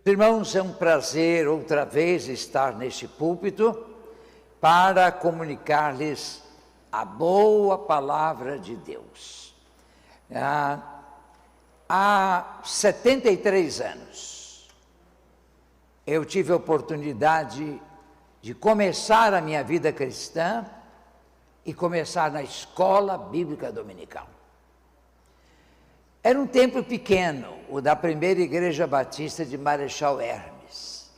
Irmãos, é um prazer outra vez estar neste púlpito para comunicar-lhes a boa palavra de Deus. Há 73 anos, eu tive a oportunidade de começar a minha vida cristã e começar na escola bíblica dominical. Era um templo pequeno, o da primeira igreja batista de Marechal Hermes.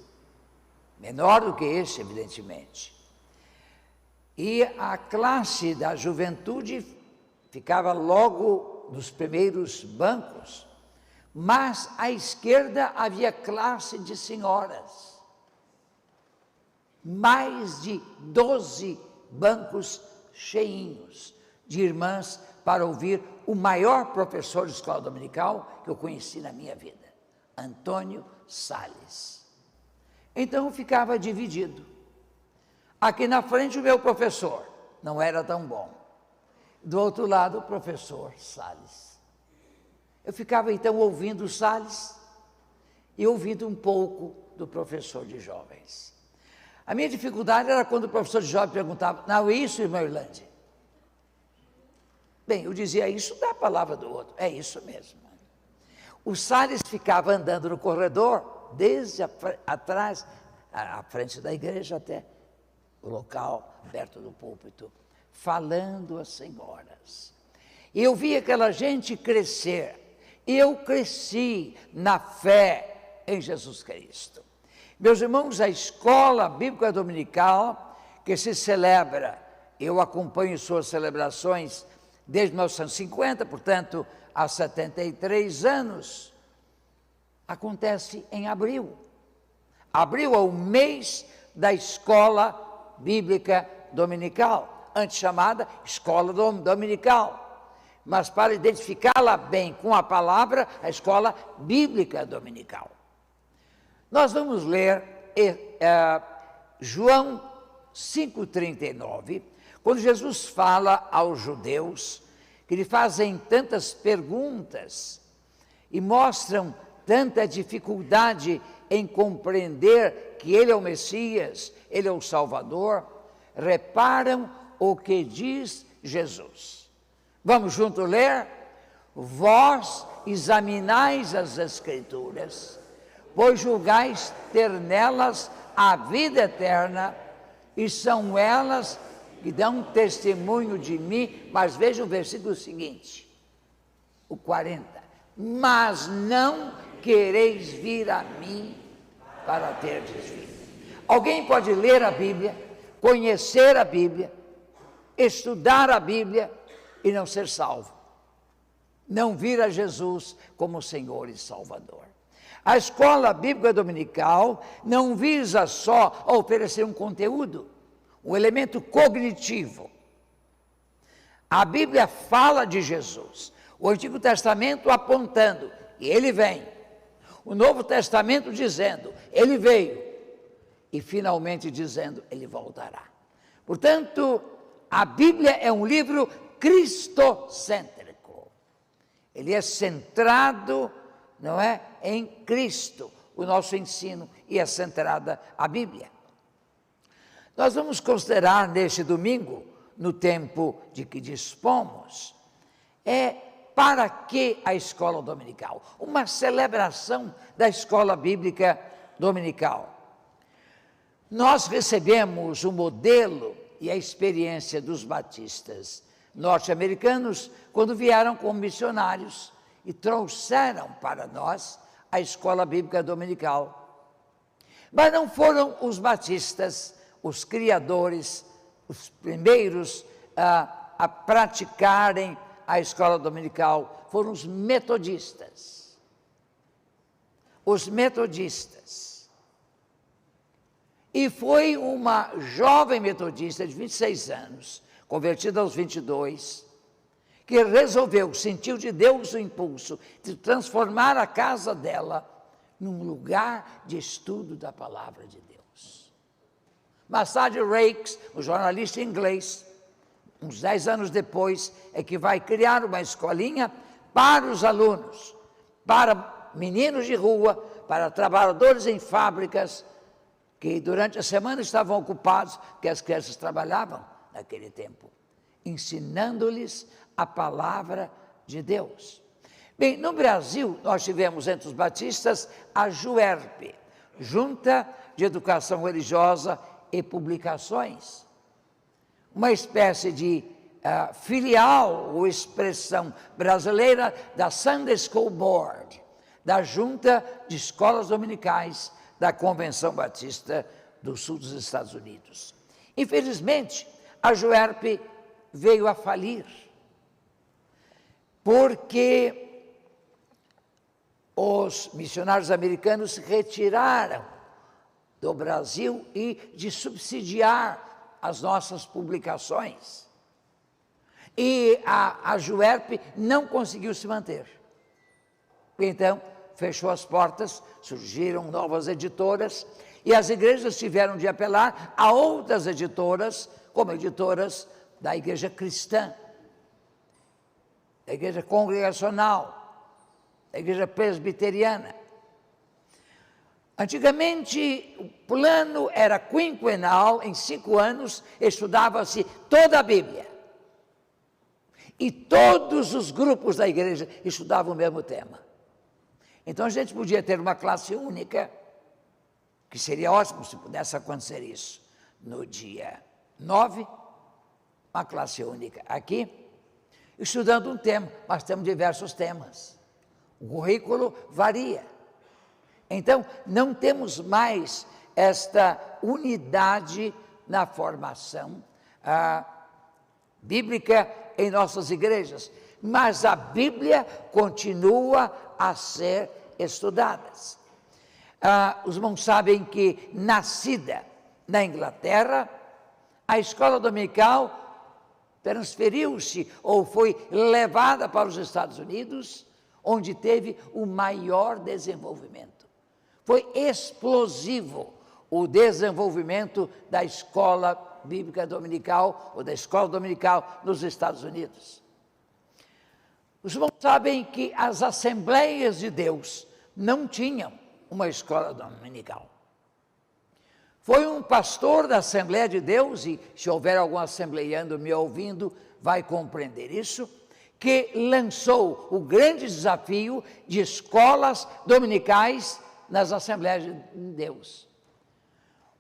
Menor do que este, evidentemente. E a classe da juventude ficava logo nos primeiros bancos, mas à esquerda havia classe de senhoras. Mais de 12 bancos cheinhos de irmãs para ouvir o maior professor de escola dominical que eu conheci na minha vida, Antônio Salles. Então eu ficava dividido. Aqui na frente o meu professor, não era tão bom. Do outro lado o professor Salles. Eu ficava então ouvindo o Salles e ouvindo um pouco do professor de jovens. A minha dificuldade era quando o professor de jovens perguntava: não é isso, irmão Irlande? Bem, eu dizia: isso da palavra do outro, é isso mesmo. O Salles ficava andando no corredor, desde atrás, à frente da igreja até o local, perto do púlpito, falando às senhoras. E eu vi aquela gente crescer. Eu cresci na fé em Jesus Cristo. Meus irmãos, a escola bíblica dominical que se celebra, eu acompanho suas celebrações desde 1950, portanto, há 73 anos, acontece em abril. Abril é o mês da escola bíblica dominical, antes chamada escola dominical. Mas para identificá-la bem com a palavra, a escola bíblica dominical. Nós vamos ler João 5,39, quando Jesus fala aos judeus, que lhe fazem tantas perguntas e mostram tanta dificuldade em compreender que Ele é o Messias, Ele é o Salvador. Reparam o que diz Jesus. Vamos junto ler? Vós examinais as Escrituras, pois julgais ter nelas a vida eterna, e são elas que dão testemunho de mim. Mas veja o versículo seguinte, o 40. Mas não quereis vir a mim para terdes vida. Alguém pode ler a Bíblia, conhecer a Bíblia, estudar a Bíblia e não ser salvo. Não vir a Jesus como Senhor e Salvador. A escola bíblica dominical não visa só oferecer um conteúdo, um elemento cognitivo. A Bíblia fala de Jesus, o Antigo Testamento apontando, e Ele vem. O Novo Testamento dizendo, Ele veio. E finalmente dizendo, Ele voltará. Portanto, a Bíblia é um livro cristocêntrico. Ele é centrado, não é, em Cristo, o nosso ensino, e é centrada a Bíblia. Nós vamos considerar neste domingo, no tempo de que dispomos, para que a escola dominical? Uma celebração da escola bíblica dominical. Nós recebemos o modelo e a experiência dos batistas norte-americanos quando vieram como missionários e trouxeram para nós a escola bíblica dominical. Mas não foram os batistas os criadores, os primeiros a praticarem a escola dominical, foram os metodistas. Os metodistas. E foi uma jovem metodista de 26 anos, convertida aos 22, que resolveu, sentiu de Deus o impulso de transformar a casa dela num lugar de estudo da palavra de Deus. Mais tarde, Raikes, o jornalista inglês, uns 10 anos depois, é que vai criar uma escolinha para os alunos, para meninos de rua, para trabalhadores em fábricas que durante a semana estavam ocupados, porque as crianças trabalhavam naquele tempo, ensinando-lhes a palavra de Deus. Bem, no Brasil, nós tivemos entre os batistas a JUERP, Junta de Educação Religiosa e Publicações, uma espécie de filial ou expressão brasileira da Sunday School Board, da Junta de Escolas Dominicais da Convenção Batista do Sul dos Estados Unidos. Infelizmente, a JUERP veio a falir, porque os missionários americanos se retiraram do Brasil e de subsidiar as nossas publicações. E a JUERP não conseguiu se manter. Então, fechou as portas, surgiram novas editoras, e as igrejas tiveram de apelar a outras editoras, como editoras da igreja cristã, da igreja congregacional, da igreja presbiteriana. Antigamente, o plano era quinquenal, em 5 anos, estudava-se toda a Bíblia. E todos os grupos da igreja estudavam o mesmo tema. Então a gente podia ter uma classe única, que seria ótimo se pudesse acontecer isso. No dia 9, uma classe única aqui, estudando um tema, mas temos diversos temas. O currículo varia. Então, não temos mais esta unidade na formação bíblica em nossas igrejas, mas a Bíblia continua a ser estudada. Os irmãos sabem que, nascida na Inglaterra, a escola dominical transferiu-se ou foi levada para os Estados Unidos, onde teve o maior desenvolvimento. Foi explosivo o desenvolvimento da escola bíblica dominical ou da escola dominical nos Estados Unidos. Os irmãos sabem que as Assembleias de Deus não tinham uma escola dominical. Foi um pastor da Assembleia de Deus, e se houver algum assembleiano me ouvindo, vai compreender isso, que lançou o grande desafio de escolas dominicais nas Assembleias de Deus.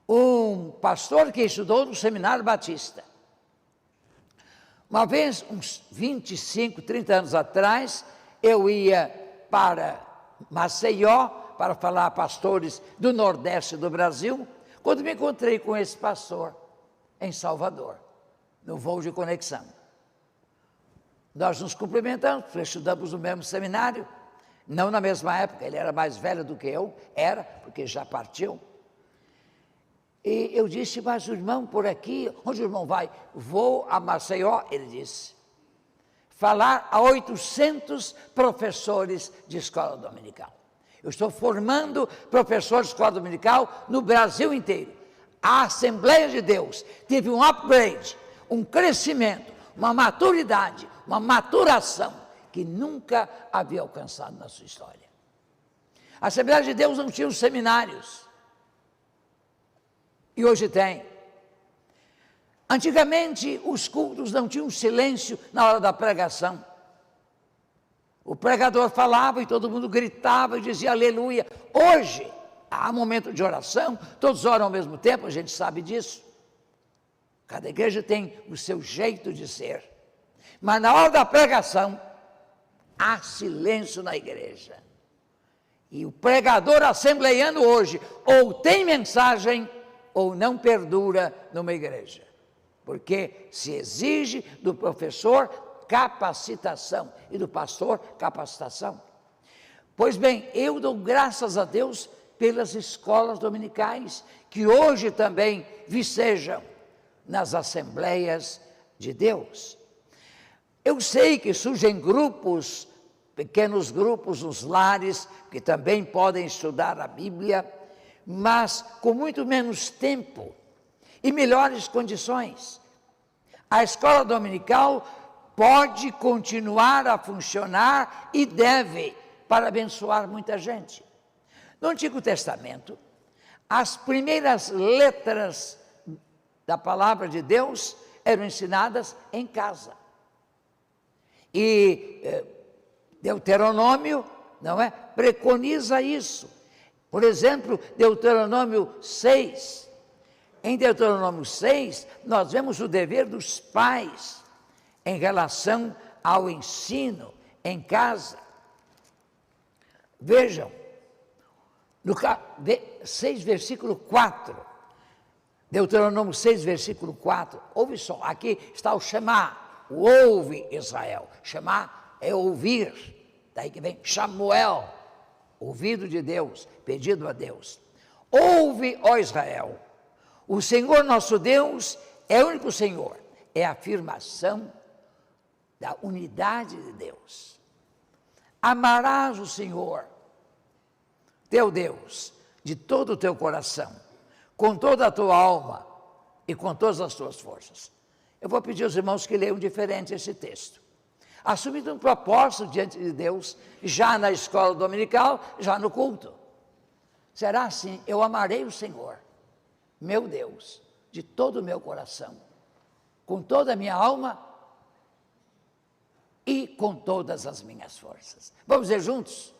Um pastor que estudou no Seminário Batista. Uma vez, uns 25, 30 anos atrás, eu ia para Maceió, para falar a pastores do Nordeste do Brasil, quando me encontrei com esse pastor em Salvador, no voo de conexão. Nós nos cumprimentamos, estudamos no mesmo seminário, não na mesma época, ele era mais velho do que eu, porque já partiu. E eu disse, mas o irmão por aqui, onde o irmão vai? Vou a Maceió, ele disse, falar a 800 professores de escola dominical. Eu estou formando professores de escola dominical no Brasil inteiro. A Assembleia de Deus teve um upgrade, um crescimento, uma maturidade, uma maturação que nunca havia alcançado na sua história. A Assembleia de Deus não tinha os seminários, e hoje tem. Antigamente, os cultos não tinham silêncio na hora da pregação. O pregador falava e todo mundo gritava e dizia aleluia. Hoje, há momento de oração, todos oram ao mesmo tempo, a gente sabe disso. Cada igreja tem o seu jeito de ser. Mas na hora da pregação, há silêncio na igreja. E o pregador assembleiano hoje, ou tem mensagem, ou não perdura numa igreja. Porque se exige do professor capacitação e do pastor capacitação. Pois bem, eu dou graças a Deus pelas escolas dominicais, que hoje também vicejam nas Assembleias de Deus. Eu sei que surgem grupos, pequenos grupos nos lares, que também podem estudar a Bíblia, mas com muito menos tempo e melhores condições. A escola dominical pode continuar a funcionar e deve, para abençoar muita gente. No Antigo Testamento, as primeiras letras da palavra de Deus eram ensinadas em casa. E Deuteronômio, não é, preconiza isso. Por exemplo, Deuteronômio 6. Em Deuteronômio 6, nós vemos o dever dos pais em relação ao ensino em casa. Vejam, no 6, versículo 4, Deuteronômio 6, versículo 4, ouve só, aqui está o Shema, o ouve Israel. Shema é ouvir, daí que vem Shamuel, ouvido de Deus, pedido a Deus. Ouve, ó Israel, o Senhor nosso Deus é o único Senhor, é a afirmação da unidade de Deus. Amarás o Senhor, teu Deus, de todo o teu coração, com toda a tua alma e com todas as tuas forças. Eu vou pedir aos irmãos que leiam diferente esse texto. Assumindo um propósito diante de Deus, já na escola dominical, já no culto. Será assim: eu amarei o Senhor, meu Deus, de todo o meu coração, com toda a minha alma e com todas as minhas forças. Vamos dizer juntos?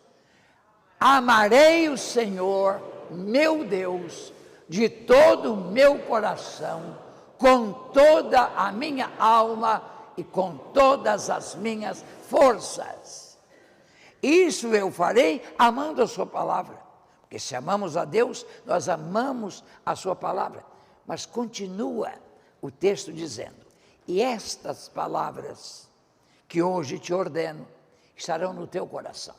Amarei o Senhor, meu Deus, de todo o meu coração, com toda a minha alma e com todas as minhas forças. Isso eu farei amando a sua palavra, porque se amamos a Deus, nós amamos a sua palavra. Mas continua o texto dizendo: e estas palavras que hoje te ordeno estarão no teu coração.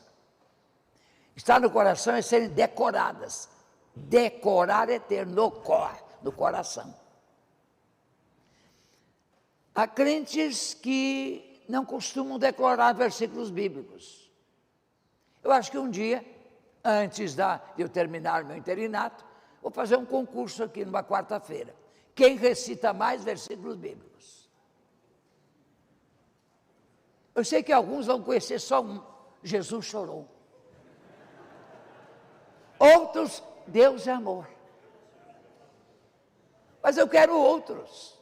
Estar no coração é serem decoradas. Decorar é ter no coração. Há crentes que não costumam decorar versículos bíblicos. Eu acho que um dia, antes de eu terminar meu interinato, vou fazer um concurso aqui numa quarta-feira. Quem recita mais versículos bíblicos? Eu sei que alguns vão conhecer só um. Jesus chorou. Outros, Deus é amor. Mas eu quero outros.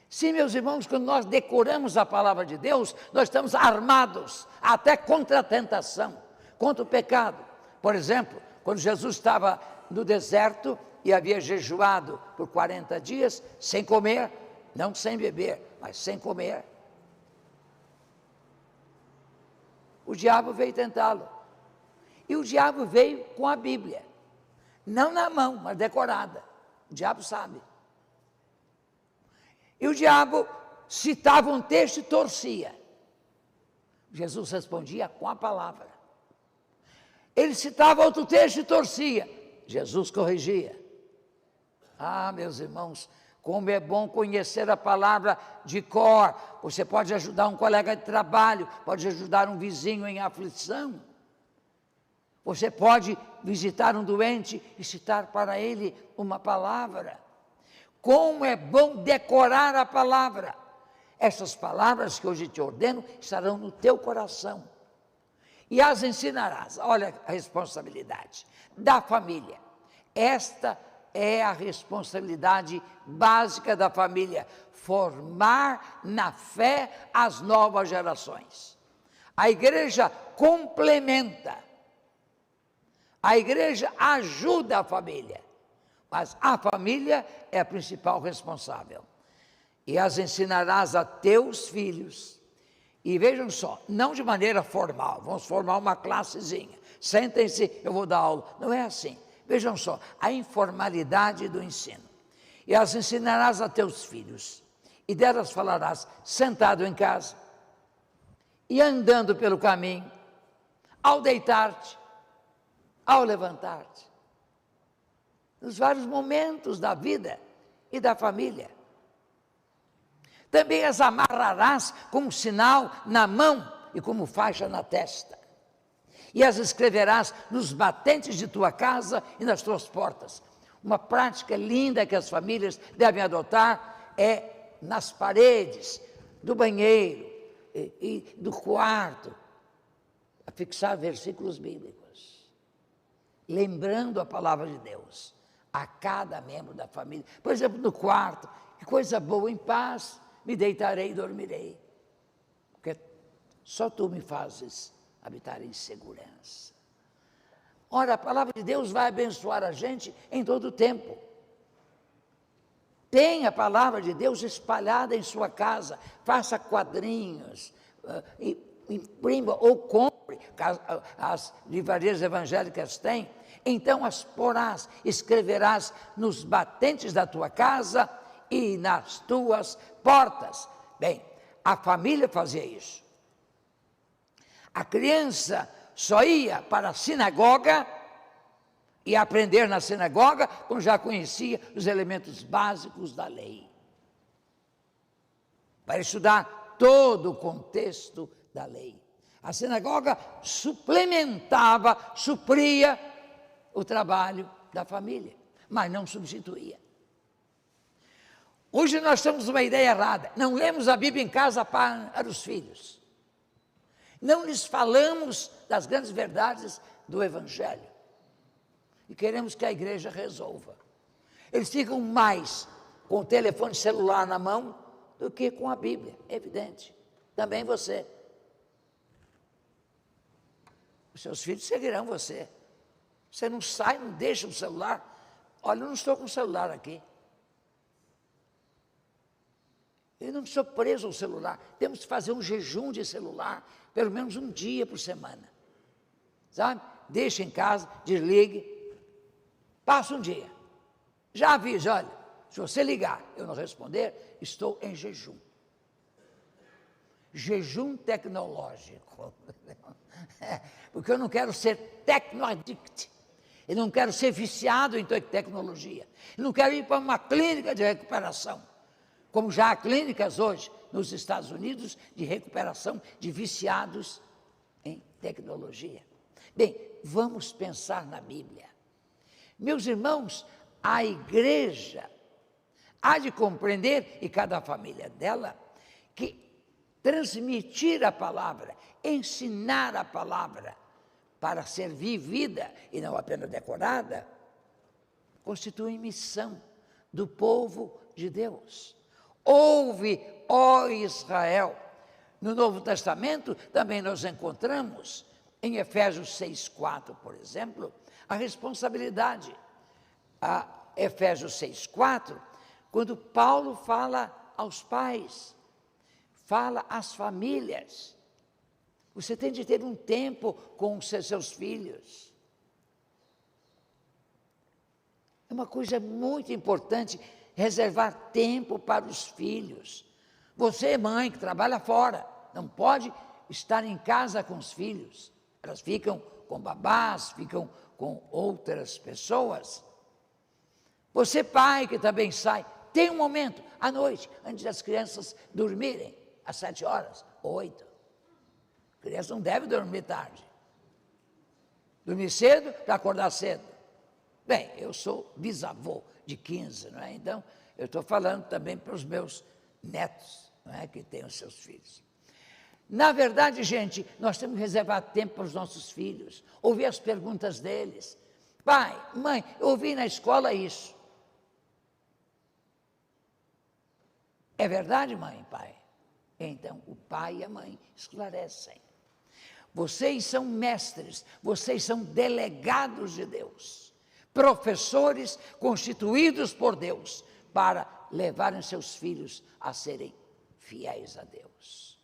Sim, meus irmãos, quando nós decoramos a palavra de Deus, nós estamos armados até contra a tentação, contra o pecado. Por exemplo, quando Jesus estava no deserto e havia jejuado por 40 dias, sem comer, não sem beber, mas sem comer, o diabo veio tentá-lo. E o diabo veio com a Bíblia, não na mão, mas decorada. O diabo sabe. E o diabo citava um texto e torcia. Jesus respondia com a palavra. Ele citava outro texto e torcia. Jesus corrigia. Ah, meus irmãos, como é bom conhecer a palavra de cor. Você pode ajudar um colega de trabalho, pode ajudar um vizinho em aflição. Você pode visitar um doente e citar para ele uma palavra. Como é bom decorar a palavra. Essas palavras que hoje te ordeno estarão no teu coração. E as ensinarás. Olha a responsabilidade da família. Esta é a responsabilidade básica da família. Formar na fé as novas gerações. A igreja complementa. A igreja ajuda a família, mas a família é a principal responsável. E as ensinarás a teus filhos. E vejam só, não de maneira formal, vamos formar uma classezinha. Sentem-se, eu vou dar aula. Não é assim. Vejam só, a informalidade do ensino. E as ensinarás a teus filhos. E delas falarás sentado em casa, e andando pelo caminho, ao deitar-te, ao levantar-te, nos vários momentos da vida e da família. Também as amarrarás como sinal na mão e como faixa na testa. E as escreverás nos batentes de tua casa e nas tuas portas. Uma prática linda que as famílias devem adotar é nas paredes do banheiro e do quarto, a fixar versículos bíblicos. lembrando a palavra de Deus a cada membro da família. Por exemplo, no quarto, que coisa boa, em paz, me deitarei e dormirei, porque só tu me fazes habitar em segurança. Ora, a palavra de Deus vai abençoar a gente em todo o tempo. Tenha a palavra de Deus espalhada em sua casa, faça quadrinhos, imprima ou compre, as livrarias evangélicas têm, então as porás, escreverás nos batentes da tua casa e nas tuas portas. Bem, a família fazia isso. A criança só ia para a sinagoga e aprender na sinagoga quando já conhecia os elementos básicos da lei. Para estudar todo o contexto da lei. A sinagoga suplementava, supria o trabalho da família, mas não substituía. Hoje nós temos uma ideia errada, não lemos a Bíblia em casa para os filhos. Não lhes falamos das grandes verdades do Evangelho. E queremos que a igreja resolva. Eles ficam mais com o telefone celular na mão do que com a Bíblia, é evidente. Também você. Os seus filhos seguirão você. Você não sai, não deixa o celular. Olha, eu não estou com o celular aqui. Eu não sou preso ao celular. Temos que fazer um jejum de celular, pelo menos um dia por semana. Sabe? Deixa em casa, desligue. Passa um dia. Já avisa, olha, se você ligar e eu não responder, estou em jejum. Jejum tecnológico. Porque eu não quero ser tecno-addict. Eu não quero ser viciado em tecnologia. Eu não quero ir para uma clínica de recuperação. Como já há clínicas hoje nos Estados Unidos de recuperação de viciados em tecnologia. Bem, vamos pensar na Bíblia. Meus irmãos, a igreja há de compreender, e cada família dela, que transmitir a palavra, ensinar a palavra para ser vivida e não apenas decorada, constitui missão do povo de Deus. Ouve, ó Israel. No Novo Testamento também nós encontramos, em Efésios 6,4, por exemplo, a responsabilidade. A Efésios 6,4, quando Paulo fala aos pais, fala às famílias. Você tem de ter um tempo com os seus filhos. É uma coisa muito importante reservar tempo para os filhos. Você, mãe, que trabalha fora, não pode estar em casa com os filhos. Elas ficam com babás, ficam com outras pessoas. Você, pai, que também sai, tem um momento, à noite, antes das crianças dormirem, às 7 horas, 8. A criança não deve dormir tarde. Dormir cedo para acordar cedo. Bem, eu sou bisavô de 15, não é? Então, eu estou falando também para os meus netos, não é? Que têm os seus filhos. Na verdade, gente, nós temos que reservar tempo para os nossos filhos, ouvir as perguntas deles. Pai, mãe, eu ouvi na escola isso. É verdade, mãe e pai? Então, o pai e a mãe esclarecem. Vocês são mestres, vocês são delegados de Deus, professores constituídos por Deus para levarem seus filhos a serem fiéis a Deus.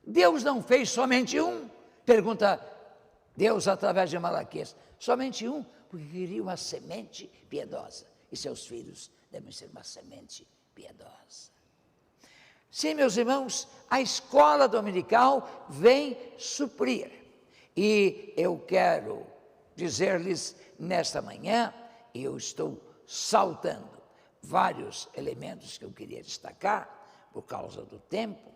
Deus não fez somente um? Pergunta Deus através de Malaquias. Somente um, porque queria uma semente piedosa. E seus filhos devem ser uma semente piedosa. Sim, meus irmãos, a escola dominical vem suprir. E eu quero dizer-lhes nesta manhã, e eu estou saltando vários elementos que eu queria destacar, por causa do tempo,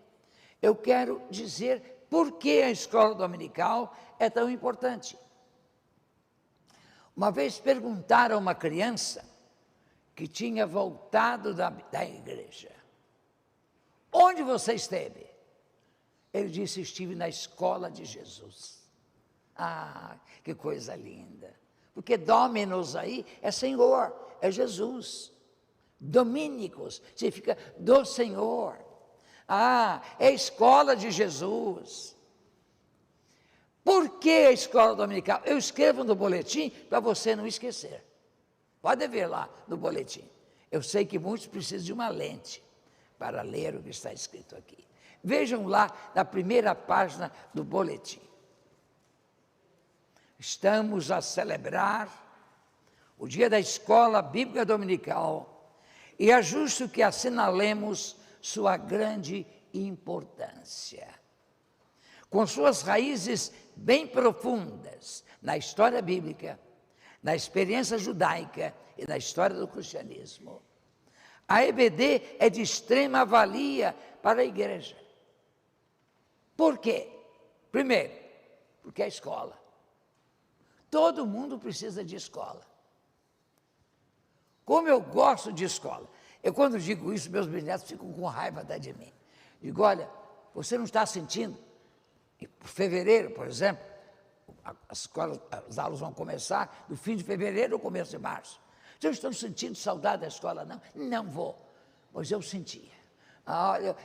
eu quero dizer por que a escola dominical é tão importante. Uma vez perguntaram a uma criança que tinha voltado da igreja: onde você esteve? Ele disse: estive na escola de Jesus. Ah, que coisa linda! Porque Dominus aí é Senhor, é Jesus. Dominicus significa do Senhor. Ah, é a escola de Jesus. Por que a escola dominical? Eu escrevo no boletim para você não esquecer. Pode ver lá no boletim. Eu sei que muitos precisam de uma lente para ler o que está escrito aqui. Vejam lá na primeira página do boletim. Estamos a celebrar o dia da escola bíblica dominical e é justo que assinalemos sua grande importância. Com suas raízes bem profundas na história bíblica, na experiência judaica e na história do cristianismo, a EBD é de extrema valia para a igreja. Por quê? Primeiro, porque é escola. Todo mundo precisa de escola. Como eu gosto de escola. Eu, quando digo isso, meus bisnetos ficam com raiva de mim. Digo, olha, você não está sentindo? Em fevereiro, por exemplo, as aulas vão começar no fim de fevereiro ou começo de março. Vocês estão sentindo saudade da escola, não? Não vou. Pois eu sentia.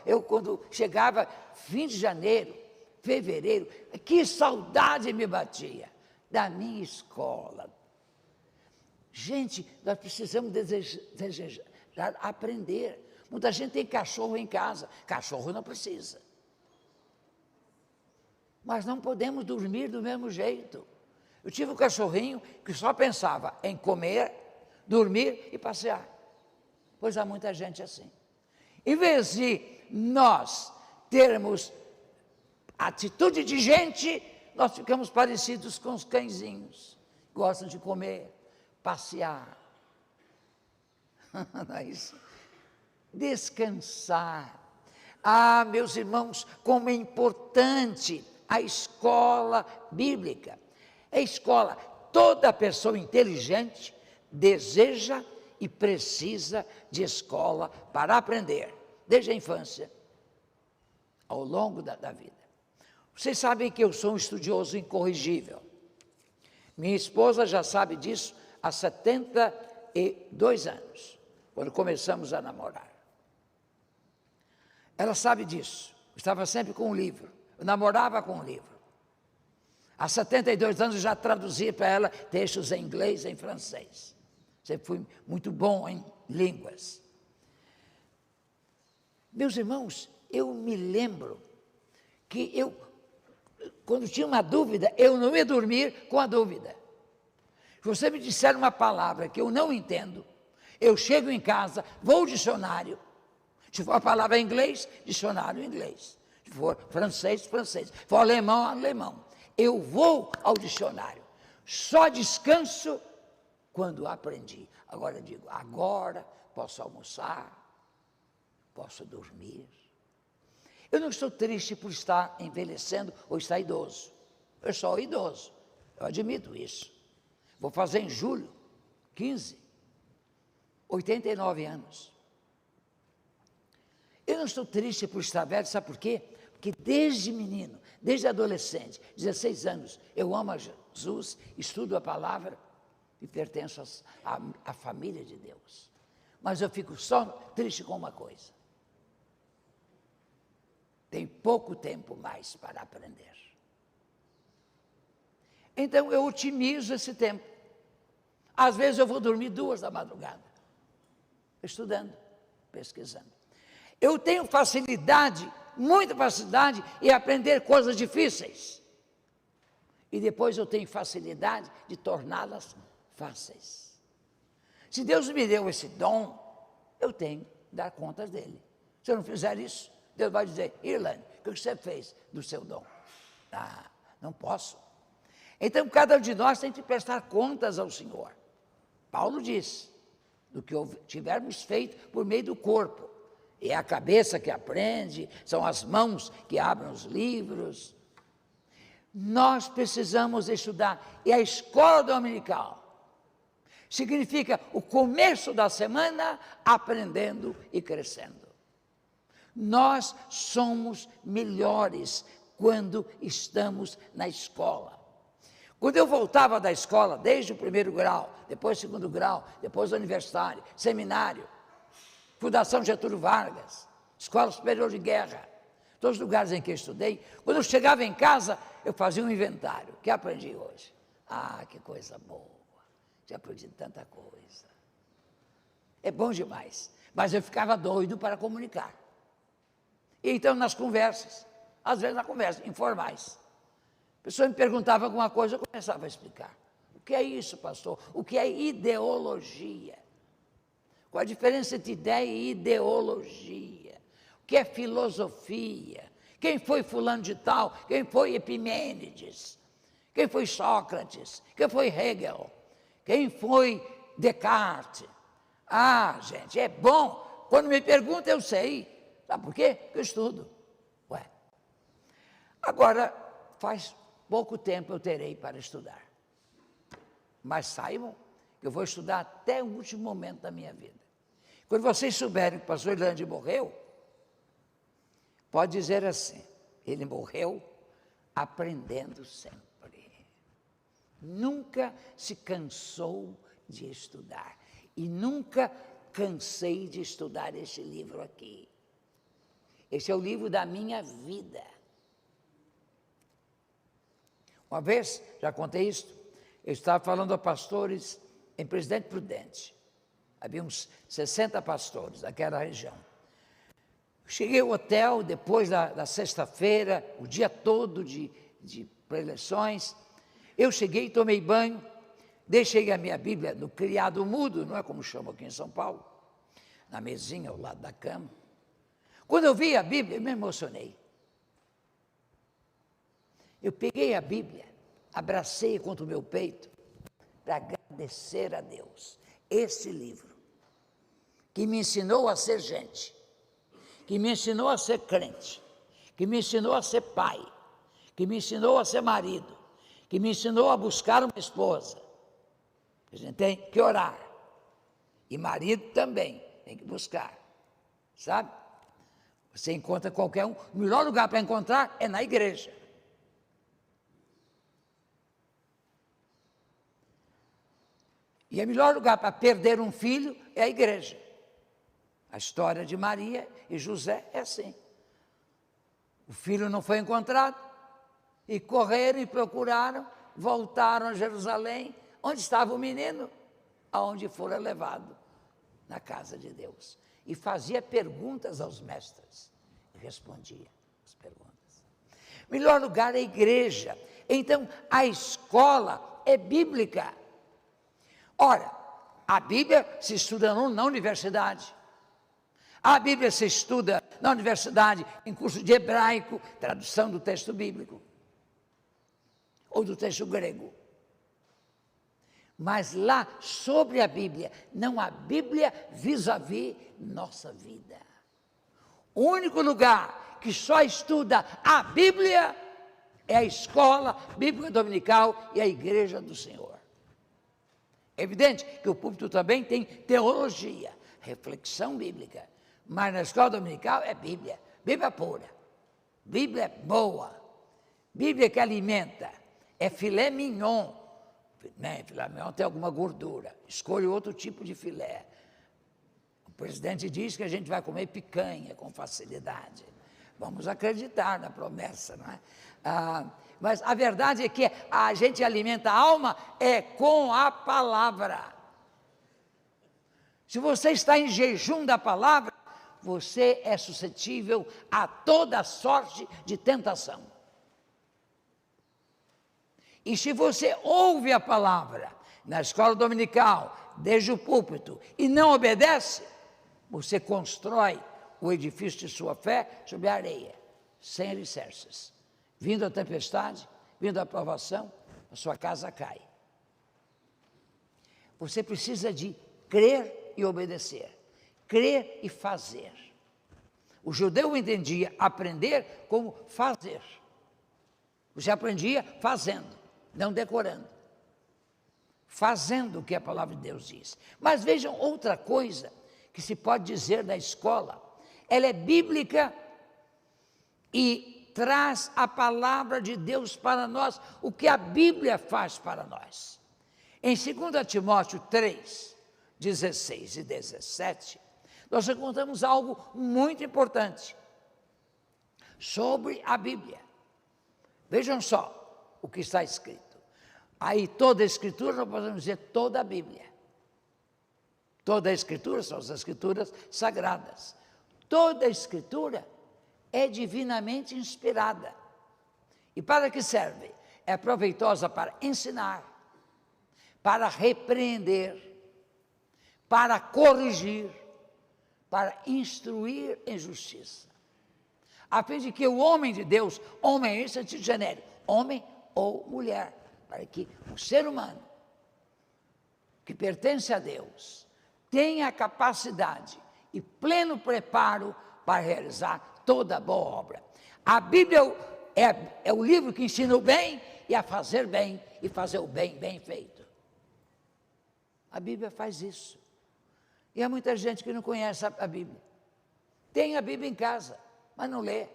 Eu quando chegava fim de janeiro, fevereiro, que saudade me batia da minha escola. Gente, nós precisamos desejar aprender. Muita gente tem cachorro em casa, cachorro não precisa. Mas não podemos dormir do mesmo jeito. Eu tive um cachorrinho que só pensava em comer, dormir e passear. Pois há muita gente assim. Em vez de nós termos atitude de gente, nós ficamos parecidos com os cãezinhos. Gostam de comer, passear. Não é isso? Descansar. Ah, meus irmãos, como é importante a escola bíblica. A escola, toda pessoa inteligente deseja e precisa de escola para aprender, desde a infância, ao longo da vida. Vocês sabem que eu sou um estudioso incorrigível. Minha esposa já sabe disso há 72 anos, quando começamos a namorar. Ela sabe disso, estava sempre com um livro, eu namorava com um livro. Há 72 anos eu já traduzia para ela textos em inglês e em francês. Sempre fui muito bom em línguas. Meus irmãos, eu me lembro que quando tinha uma dúvida, eu não ia dormir com a dúvida. Se você me disser uma palavra que eu não entendo, eu chego em casa, vou ao dicionário. Se for a palavra em inglês, dicionário em inglês. Se for francês, francês. Se for alemão, alemão. Eu vou ao dicionário. Só descanso quando aprendi. Agora eu digo, agora posso almoçar, posso dormir. Eu não estou triste por estar envelhecendo ou estar idoso. Eu sou idoso, eu admito isso. Vou fazer em julho, 15, 89 anos. Eu não estou triste por estar velho, sabe por quê? Porque desde menino, desde adolescente, 16 anos, eu amo a Jesus, estudo a palavra e pertenço à família de Deus. Mas eu fico só triste com uma coisa. Tem pouco tempo mais para aprender. Então eu otimizo esse tempo. Às vezes eu vou dormir 2 da madrugada, estudando, pesquisando. Eu tenho facilidade, muita facilidade em aprender coisas difíceis. E depois eu tenho facilidade de torná-las fáceis. Se Deus me deu esse dom, eu tenho que dar contas dele. Se eu não fizer isso, Deus vai dizer, Irlande, o que você fez do seu dom? Ah, não posso. Então, cada um de nós tem que prestar contas ao Senhor. Paulo diz, do que tivermos feito por meio do corpo. É a cabeça que aprende, são as mãos que abrem os livros. Nós precisamos estudar. E a escola dominical significa o começo da semana aprendendo e crescendo. Nós somos melhores quando estamos na escola. Quando eu voltava da escola, desde o primeiro grau, depois segundo grau, depois universitário, seminário, Fundação Getúlio Vargas, Escola Superior de Guerra, todos os lugares em que eu estudei, quando eu chegava em casa, eu fazia um inventário. O que aprendi hoje? Ah, que coisa boa, já aprendi tanta coisa. É bom demais, mas eu ficava doido para comunicar. E então, nas conversas, às vezes na conversa, informais, a pessoa me perguntava alguma coisa, eu começava a explicar. O que é isso, pastor? O que é ideologia? Qual a diferença entre ideia e ideologia? O que é filosofia? Quem foi fulano de tal? Quem foi Epimênides? Quem foi Sócrates? Quem foi Hegel? Quem foi Descartes? Ah, gente, é bom. Quando me perguntam, eu sei. Sabe por quê? Porque eu estudo. Ué. Agora, faz pouco tempo eu terei para estudar. Mas saibam que eu vou estudar até o último momento da minha vida. Quando vocês souberem que o pastor Irlande morreu, pode dizer assim, ele morreu aprendendo sempre. Nunca se cansou de estudar. E nunca cansei de estudar este livro aqui. Esse é o livro da minha vida. Uma vez, já contei isso, eu estava falando a pastores em Presidente Prudente. Havia uns 60 pastores daquela região. Cheguei ao hotel depois da sexta-feira, o dia todo de preleções. Eu cheguei, tomei banho, deixei a minha Bíblia no criado mudo, não é como chamam aqui em São Paulo, na mesinha ao lado da cama. Quando eu vi a Bíblia, eu me emocionei. Eu peguei a Bíblia, abracei contra o meu peito, para agradecer a Deus. Esse livro, que me ensinou a ser gente, que me ensinou a ser crente, que me ensinou a ser pai, que me ensinou a ser marido, que me ensinou a buscar uma esposa. A gente tem que orar. E marido também tem que buscar. Sabe? Você encontra qualquer um. O melhor lugar para encontrar é na igreja. E o melhor lugar para perder um filho é a igreja. A história de Maria e José é assim. O filho não foi encontrado, e correram e procuraram, voltaram a Jerusalém, onde estava o menino, aonde fora levado, na casa de Deus. E fazia perguntas aos mestres, e respondia as perguntas. O melhor lugar é a igreja. Então, a escola é bíblica. Ora, a Bíblia se estuda na universidade. A Bíblia se estuda na universidade em curso de hebraico, tradução do texto bíblico, ou do texto grego. Mas lá, sobre a Bíblia, não há Bíblia vis-à-vis nossa vida. O único lugar que só estuda a Bíblia é a escola bíblica dominical e a igreja do Senhor. É evidente que o púlpito também tem teologia, reflexão bíblica, mas na escola dominical é Bíblia, Bíblia pura, Bíblia boa, Bíblia que alimenta, é filé mignon, né? Filé mignon tem alguma gordura, escolha outro tipo de filé. O presidente diz que a gente vai comer picanha com facilidade, vamos acreditar na promessa, não é? Mas a verdade é que a gente alimenta a alma com a palavra. Se você está em jejum da palavra, você é suscetível a toda sorte de tentação. E se você ouve a palavra na escola dominical, desde o púlpito, e não obedece, você constrói o edifício de sua fé sobre a areia, sem alicerces. Vindo a tempestade, vindo a provação, a sua casa cai. Você precisa de crer e obedecer, crer e fazer. O judeu entendia aprender como fazer. Você aprendia fazendo, não decorando. Fazendo o que a palavra de Deus diz. Mas vejam outra coisa que se pode dizer da escola. Ela é bíblica e traz a palavra de Deus para nós, o que a Bíblia faz para nós. Em 2 Timóteo 3, 16 e 17, nós encontramos algo muito importante sobre a Bíblia. Vejam só o que está escrito. Aí toda a Escritura, nós podemos dizer toda a Bíblia. Toda a Escritura são as Escrituras sagradas. Toda a Escritura é divinamente inspirada. E para que serve? É proveitosa para ensinar, para repreender, para corrigir, para instruir em justiça, a fim de que o homem de Deus, homem é sentido genérico, homem ou mulher, para que o ser humano que pertence a Deus tenha a capacidade e pleno preparo para realizar toda boa obra. A Bíblia é o livro que ensina o bem e a fazer bem e fazer o bem bem feito. A Bíblia faz isso. E há muita gente que não conhece a Bíblia. Tem a Bíblia em casa, mas não lê.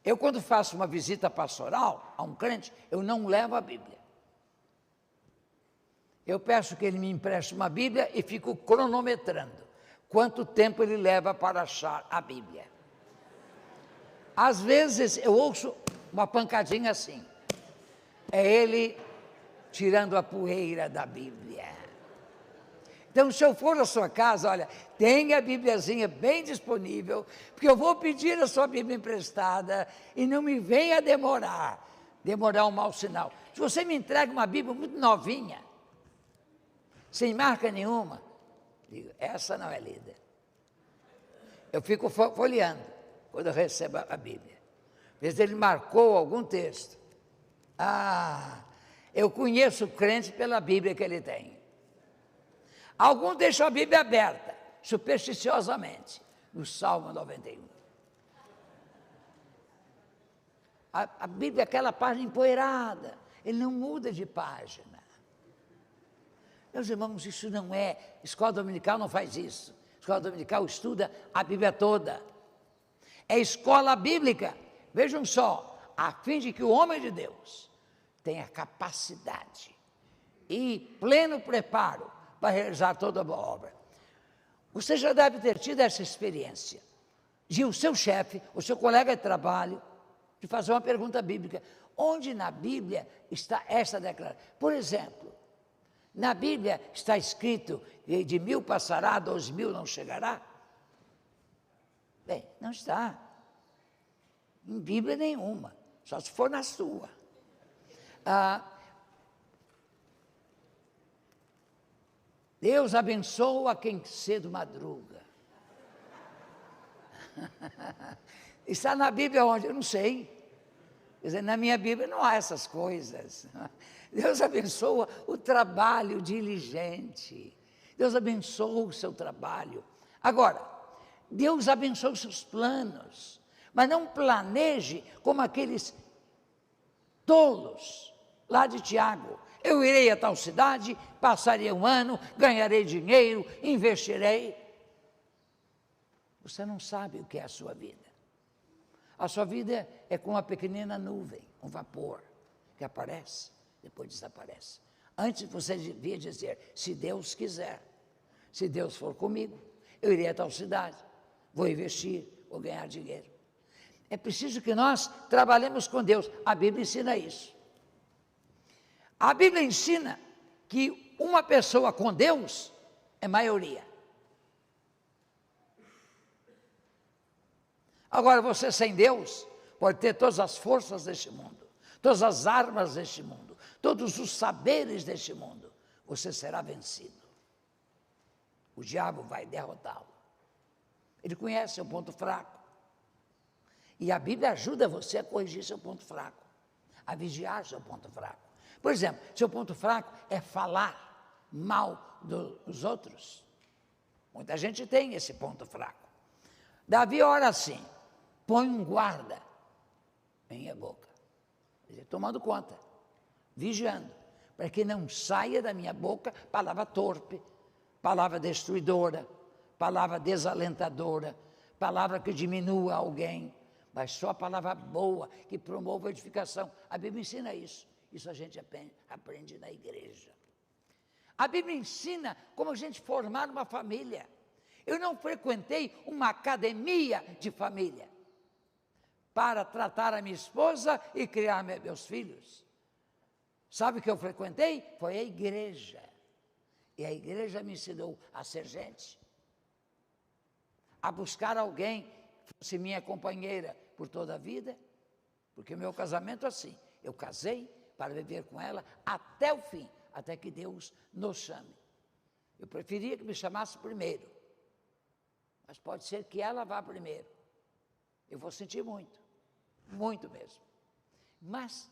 Eu, quando faço uma visita pastoral a um crente, eu não levo a Bíblia. Eu peço que ele me empreste uma Bíblia e fico cronometrando quanto tempo ele leva para achar a Bíblia. Às vezes eu ouço uma pancadinha assim. É ele tirando a poeira da Bíblia. Então, se eu for à sua casa, olha, tenha a Bíbliazinha bem disponível, porque eu vou pedir a sua Bíblia emprestada e não me venha demorar um mau sinal. Se você me entrega uma Bíblia muito novinha, sem marca nenhuma, digo, essa não é lida. Eu fico folheando quando eu recebo a Bíblia. Às vezes ele marcou algum texto. Eu conheço o crente pela Bíblia que ele tem. Alguns deixam a Bíblia aberta, supersticiosamente, no Salmo 91. A Bíblia é aquela página empoeirada, ele não muda de página. Meus irmãos, isso não é, escola dominical não faz isso. Escola dominical estuda a Bíblia toda. É escola bíblica, vejam só, a fim de que o homem de Deus tenha capacidade e pleno preparo para realizar toda a boa obra. Você já deve ter tido essa experiência de o seu chefe, o seu colega de trabalho, de fazer uma pergunta bíblica. Onde na Bíblia está essa declaração? Por exemplo, na Bíblia está escrito que de 1000 passará, 2000 não chegará? Bem, não está. Em Bíblia nenhuma, só se for na sua. Deus abençoa quem cedo madruga. Está na Bíblia onde? Eu não sei. Quer dizer, na minha Bíblia não há essas coisas. Deus abençoa o trabalho diligente. Deus abençoa o seu trabalho. Agora, Deus abençoa os seus planos, mas não planeje como aqueles tolos lá de Tiago. Eu irei a tal cidade, passarei um ano, ganharei dinheiro, investirei. Você não sabe o que é a sua vida. A sua vida é como uma pequenina nuvem, um vapor, que aparece, depois desaparece. Antes você devia dizer, se Deus quiser, se Deus for comigo, eu irei a tal cidade, vou investir, vou ganhar dinheiro. É preciso que nós trabalhemos com Deus. A Bíblia ensina isso. A Bíblia ensina que uma pessoa com Deus é maioria. Agora, você sem Deus pode ter todas as forças deste mundo, todas as armas deste mundo, todos os saberes deste mundo. Você será vencido. O diabo vai derrotá-lo. Ele conhece seu ponto fraco. E a Bíblia ajuda você a corrigir seu ponto fraco, a vigiar seu ponto fraco. Por exemplo, seu ponto fraco é falar mal dos outros. Muita gente tem esse ponto fraco. Davi ora assim, põe um guarda em minha boca, tomando conta, vigiando, para que não saia da minha boca palavra torpe, palavra destruidora, palavra desalentadora, palavra que diminua alguém, mas só a palavra boa que promove a edificação. A Bíblia ensina isso. Isso a gente aprende na igreja. A Bíblia ensina como a gente formar uma família. Eu não frequentei uma academia de família para tratar a minha esposa e criar meus filhos. Sabe o que eu frequentei? Foi a igreja. E a igreja me ensinou a ser gente, a buscar alguém que fosse minha companheira por toda a vida, porque o meu casamento é assim, eu casei para viver com ela até o fim, até que Deus nos chame. Eu preferia que me chamasse primeiro, mas pode ser que ela vá primeiro. Eu vou sentir muito, muito mesmo. Mas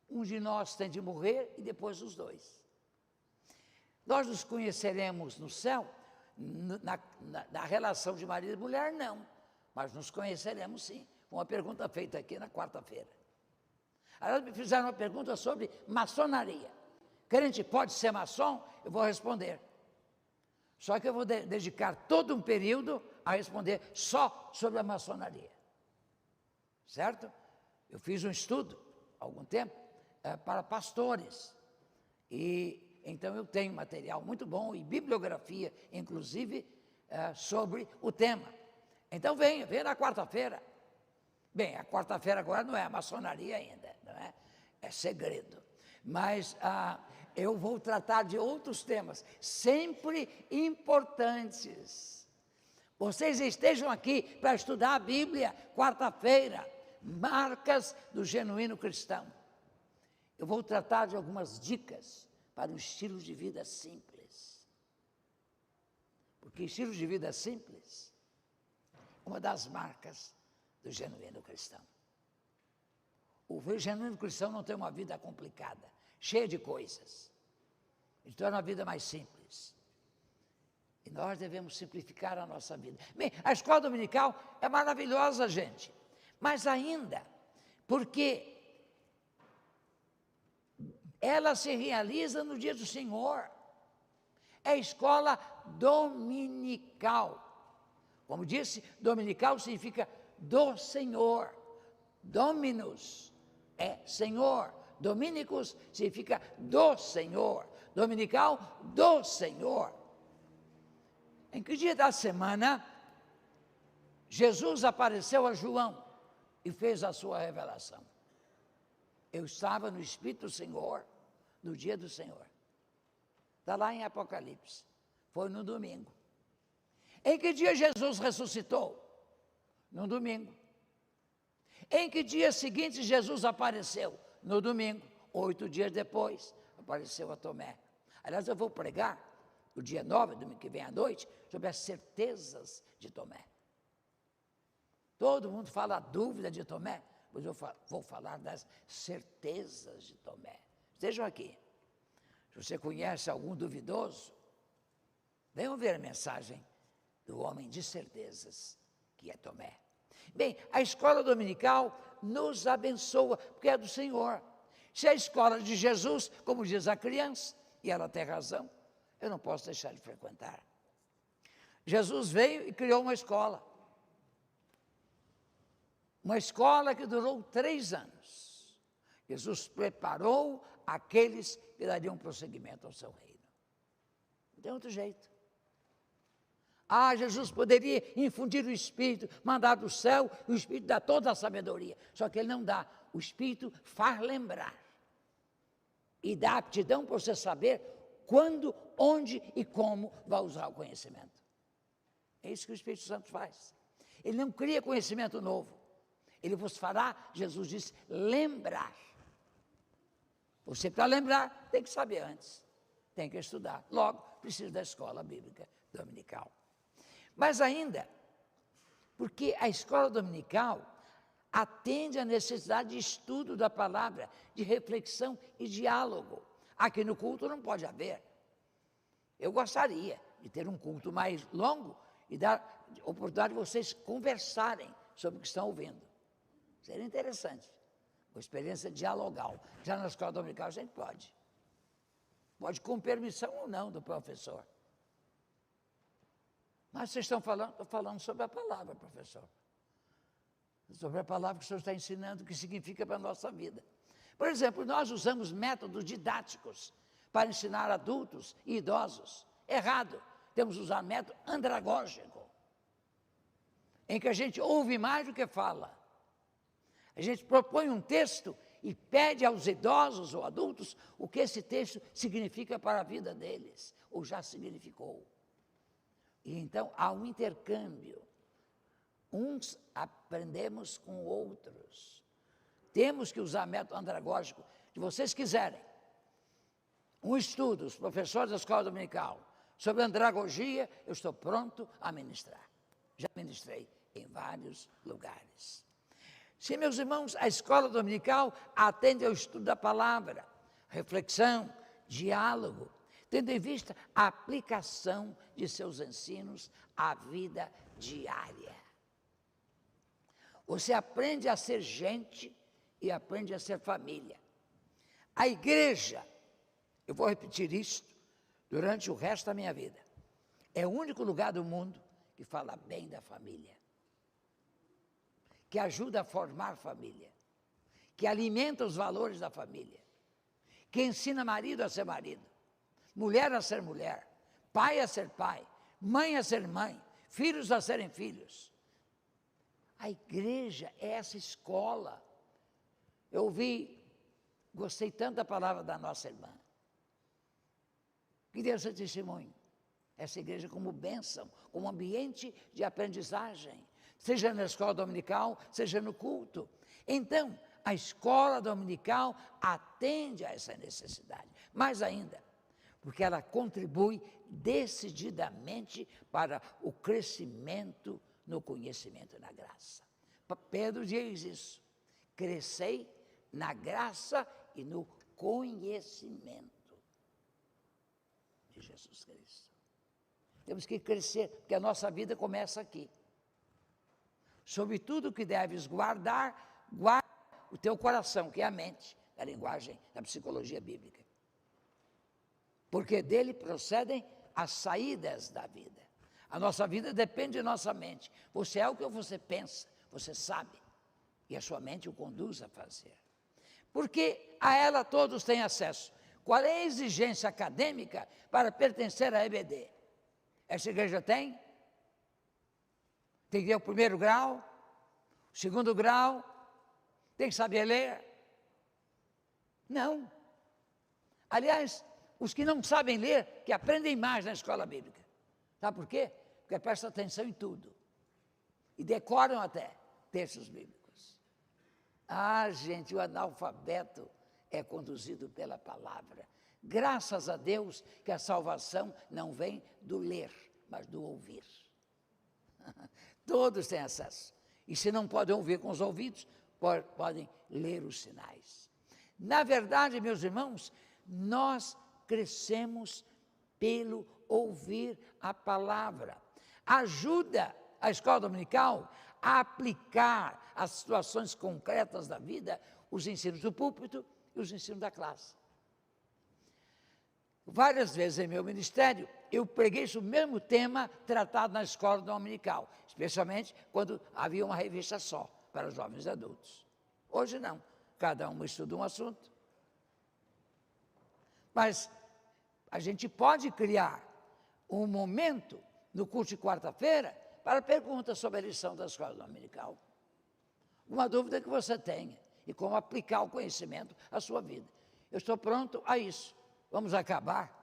um de nós tem de morrer e depois os dois. Nós nos conheceremos no céu, na relação de marido e mulher, não. Mas nos conheceremos sim. Uma pergunta feita aqui na quarta-feira. Elas me fizeram uma pergunta sobre maçonaria. Crente pode ser maçom? Eu vou responder. Só que eu vou dedicar todo um período a responder só sobre a maçonaria. Certo? Eu fiz um estudo, há algum tempo, para pastores. Então eu tenho material muito bom e bibliografia, inclusive, sobre o tema. Então venha na quarta-feira. Bem, a quarta-feira agora não é a maçonaria ainda, não é? É segredo. Mas eu vou tratar de outros temas, sempre importantes. Vocês estejam aqui para estudar a Bíblia, quarta-feira, marcas do genuíno cristão. Eu vou tratar de algumas dicas para um estilo de vida simples. Porque estilo de vida simples é uma das marcas do genuíno cristão. O genuíno cristão não tem uma vida complicada, cheia de coisas. Ele torna a vida mais simples. E nós devemos simplificar a nossa vida. Bem, a escola dominical é maravilhosa, gente. Mas ainda, porque ela se realiza no dia do Senhor. É escola dominical. Como disse, dominical significa do Senhor. Dominus é Senhor. Dominicus significa do Senhor. Dominical, do Senhor. Em que dia da semana, Jesus apareceu a João e fez a sua revelação? Eu estava no Espírito do Senhor, no dia do Senhor. Está lá em Apocalipse. Foi no domingo. Em que dia Jesus ressuscitou? No domingo. Em que dia seguinte Jesus apareceu? No domingo. 8 dias depois, apareceu a Tomé. Aliás, eu vou pregar o dia 9, domingo que vem à noite, sobre as certezas de Tomé. Todo mundo fala a dúvida de Tomé, mas eu vou falar das certezas de Tomé. Estejam aqui. Se você conhece algum duvidoso, venham ver a mensagem do homem de certezas, que é Tomé. Bem, a escola dominical nos abençoa, porque é do Senhor. Se é a escola de Jesus, como diz a criança, e ela tem razão, eu não posso deixar de frequentar. Jesus veio e criou uma escola. Uma escola que durou 3 anos. Jesus preparou aqueles que dariam prosseguimento ao seu reino. Não tem outro jeito. Jesus poderia infundir o Espírito, mandar do céu, e o Espírito dá toda a sabedoria. Só que Ele não dá. O Espírito faz lembrar. E dá aptidão para você saber quando, onde e como vai usar o conhecimento. É isso que o Espírito Santo faz. Ele não cria conhecimento novo. Ele vos fará, Jesus disse, lembrar. Você, para lembrar, tem que saber antes. Tem que estudar. Logo, precisa da escola bíblica dominical. Mas ainda, porque a escola dominical atende à necessidade de estudo da palavra, de reflexão e diálogo. Aqui no culto não pode haver. Eu gostaria de ter um culto mais longo e dar oportunidade de vocês conversarem sobre o que estão ouvindo. Seria interessante. Uma experiência dialogal. Já na escola dominical a gente pode. Pode com permissão ou não do professor. Mas vocês estão falando, estou falando sobre a palavra, professor. sobre a palavra que o Senhor está ensinando, o que significa para a nossa vida. Por exemplo, nós usamos métodos didáticos para ensinar adultos e idosos. Errado. Temos que usar método andragógico, em que a gente ouve mais do que fala. A gente propõe um texto e pede aos idosos ou adultos o que esse texto significa para a vida deles, ou já significou. E então há um intercâmbio. Uns aprendemos com outros. Temos que usar método andragógico, se vocês quiserem. Um estudo, os professores da escola dominical, sobre andragogia, eu estou pronto a ministrar. Já ministrei em vários lugares. Sim, meus irmãos, a escola dominical atende ao estudo da palavra, reflexão, diálogo, tendo em vista a aplicação de seus ensinos à vida diária. Você aprende a ser gente e aprende a ser família. A igreja, eu vou repetir isto durante o resto da minha vida, é o único lugar do mundo que fala bem da família, que ajuda a formar família, que alimenta os valores da família, que ensina marido a ser marido, mulher a ser mulher, pai a ser pai, mãe a ser mãe, filhos a serem filhos. A igreja é essa escola. Eu gostei tanto da palavra da nossa irmã. Que Deus seu testemunho. Essa igreja como bênção, como ambiente de aprendizagem, seja na escola dominical, seja no culto. Então, a escola dominical atende a essa necessidade. Mais ainda, porque ela contribui decididamente para o crescimento no conhecimento e na graça. Pedro diz isso, crescei na graça e no conhecimento de Jesus Cristo. Temos que crescer, porque a nossa vida começa aqui. Sobre tudo que deves guardar, guarda o teu coração, que é a mente, a linguagem da psicologia bíblica. Porque dele procedem as saídas da vida. A nossa vida depende de nossa mente. Você é o que você pensa, você sabe. E a sua mente o conduz a fazer. Porque a ela todos têm acesso. Qual é a exigência acadêmica para pertencer à EBD? Essa igreja tem? Tem que ter o primeiro grau, o segundo grau, tem que saber ler? Não. Aliás, os que não sabem ler, que aprendem mais na escola bíblica. Sabe por quê? Porque prestam atenção em tudo. E decoram até textos bíblicos. Ah, gente, o analfabeto é conduzido pela palavra. Graças a Deus que a salvação não vem do ler, mas do ouvir. Todos têm acesso. E se não podem ouvir com os ouvidos, podem ler os sinais. Na verdade, meus irmãos, nós crescemos pelo ouvir a palavra. Ajuda a escola dominical a aplicar às situações concretas da vida os ensinos do púlpito e os ensinos da classe. Várias vezes em meu ministério, eu preguei sobre o mesmo tema tratado na escola dominical, especialmente quando havia uma revista só para jovens e adultos. Hoje não, cada um estuda um assunto. Mas a gente pode criar um momento no curso de quarta-feira para perguntas sobre a lição da escola dominical. Uma dúvida que você tenha e como aplicar o conhecimento à sua vida. Eu estou pronto a isso. Vamos acabar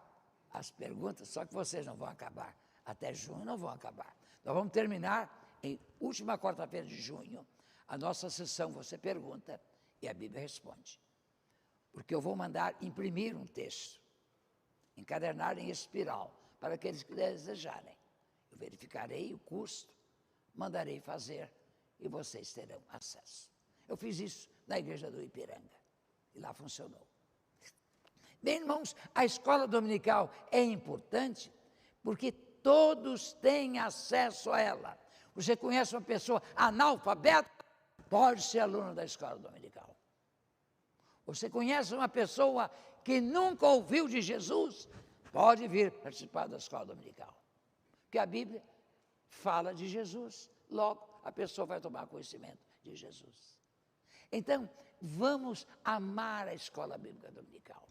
as perguntas, só que vocês não vão acabar. Até junho não vão acabar. Nós vamos terminar em última quarta-feira de junho a nossa sessão Você Pergunta e a Bíblia Responde. Porque eu vou mandar imprimir um texto, encadernar em espiral, para aqueles que desejarem. Eu verificarei o custo, mandarei fazer e vocês terão acesso. Eu fiz isso na igreja do Ipiranga e lá funcionou. Bem, irmãos, a escola dominical é importante porque todos têm acesso a ela. Você conhece uma pessoa analfabeta? Pode ser aluno da escola dominical. Você conhece uma pessoa que nunca ouviu de Jesus? Pode vir participar da escola dominical. Porque a Bíblia fala de Jesus. Logo, a pessoa vai tomar conhecimento de Jesus. Então, vamos amar a escola bíblica dominical.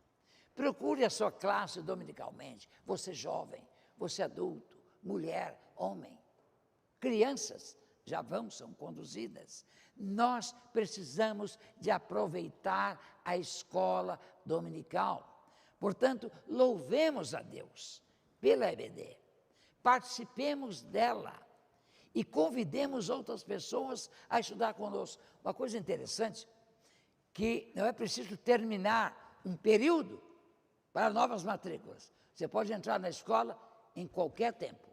Procure a sua classe dominicalmente, você jovem, você adulto, mulher, homem, crianças já são conduzidas. Nós precisamos de aproveitar a escola dominical. Portanto, louvemos a Deus pela EBD, participemos dela e convidemos outras pessoas a estudar conosco. Uma coisa interessante, que não é preciso terminar um período para novas matrículas. Você pode entrar na escola em qualquer tempo.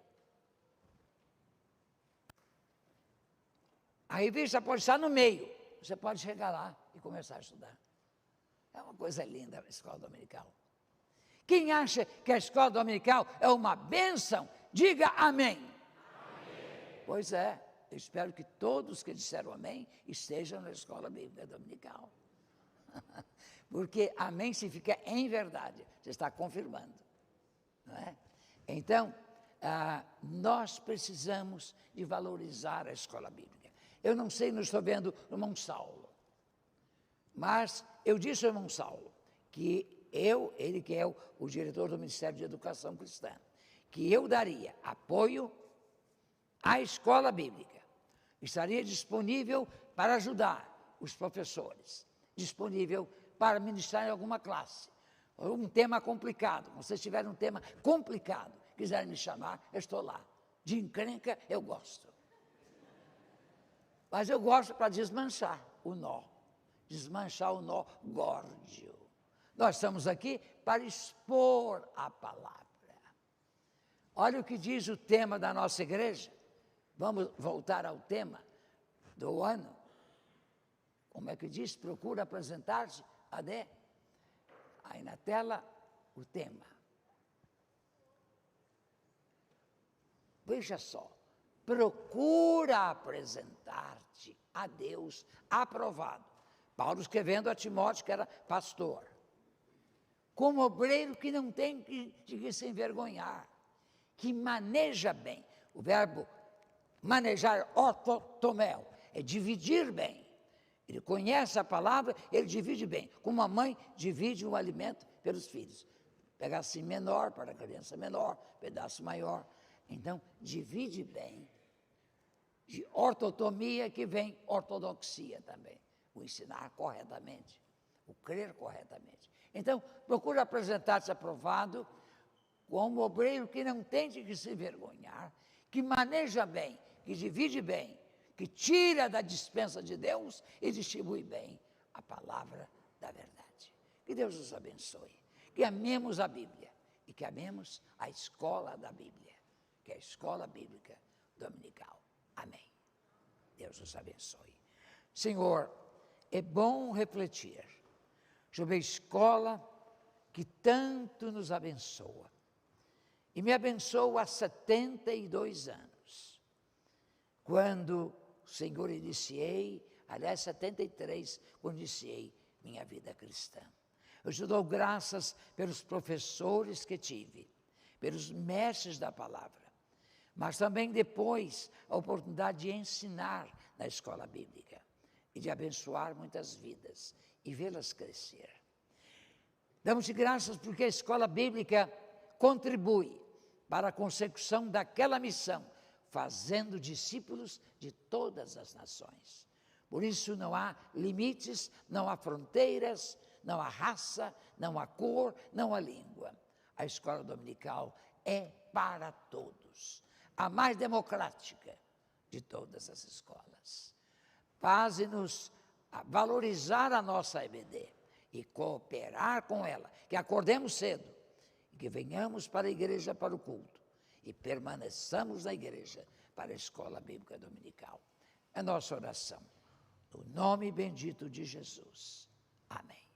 A revista pode estar no meio, você pode chegar lá e começar a estudar. É uma coisa linda a escola dominical. Quem acha que a escola dominical é uma bênção, diga amém. Amém. Pois é, eu espero que todos que disseram amém estejam na escola bíblica dominical. Porque amém significa em verdade, você está confirmando, não é? Então, nós precisamos de valorizar a escola bíblica. Eu não sei, não estou vendo o irmão Saulo, mas eu disse ao irmão Saulo que ele que é o diretor do Ministério de Educação Cristã, que eu daria apoio à escola bíblica, estaria disponível para ajudar os professores, disponível para ministrar em alguma classe, um tema complicado, se vocês tiverem um tema complicado, quiserem me chamar, eu estou lá. De encrenca, eu gosto. Mas eu gosto para desmanchar o nó górdio. Nós estamos aqui para expor a palavra. Olha o que diz o tema da nossa igreja. Vamos voltar ao tema do ano. Como é que diz? Procura apresentar-se, Adé. Aí na tela, o tema. Veja só. Procura apresentar-te a Deus aprovado. Paulo escrevendo a Timóteo, que era pastor. Como obreiro que não tem que se envergonhar, que maneja bem. O verbo manejar, ortotomel, é dividir bem. Ele conhece a palavra, ele divide bem. Como a mãe divide o alimento pelos filhos. Pedaço menor para a criança menor, pedaço maior. Então, divide bem. De ortotomia que vem ortodoxia também. O ensinar corretamente, o crer corretamente. Então, procura apresentar-se aprovado como obreiro que não tem de que se envergonhar, que maneja bem, que divide bem, que tira da dispensa de Deus e distribui bem a palavra da verdade. Que Deus nos abençoe. Que amemos a Bíblia e que amemos a escola da Bíblia, que é a escola bíblica dominical. Amém. Deus nos abençoe. Senhor, é bom refletir sobre a escola que tanto nos abençoa. E me abençoa há 72 anos. Quando o Senhor iniciei, aliás, 73, quando iniciei minha vida cristã. Eu te dou graças pelos professores que tive, pelos mestres da palavra, mas também depois a oportunidade de ensinar na escola bíblica e de abençoar muitas vidas e vê-las crescer. Damos-te graças porque a escola bíblica contribui para a consecução daquela missão, fazendo discípulos de todas as nações. Por isso não há limites, não há fronteiras, não há raça, não há cor, não há língua. A escola dominical é para todos, a mais democrática de todas as escolas. Faze-nos valorizar a nossa EBD e cooperar com ela, que acordemos cedo e que venhamos para a igreja para o culto e permaneçamos na igreja para a escola bíblica dominical. É nossa oração, no nome bendito de Jesus. Amém.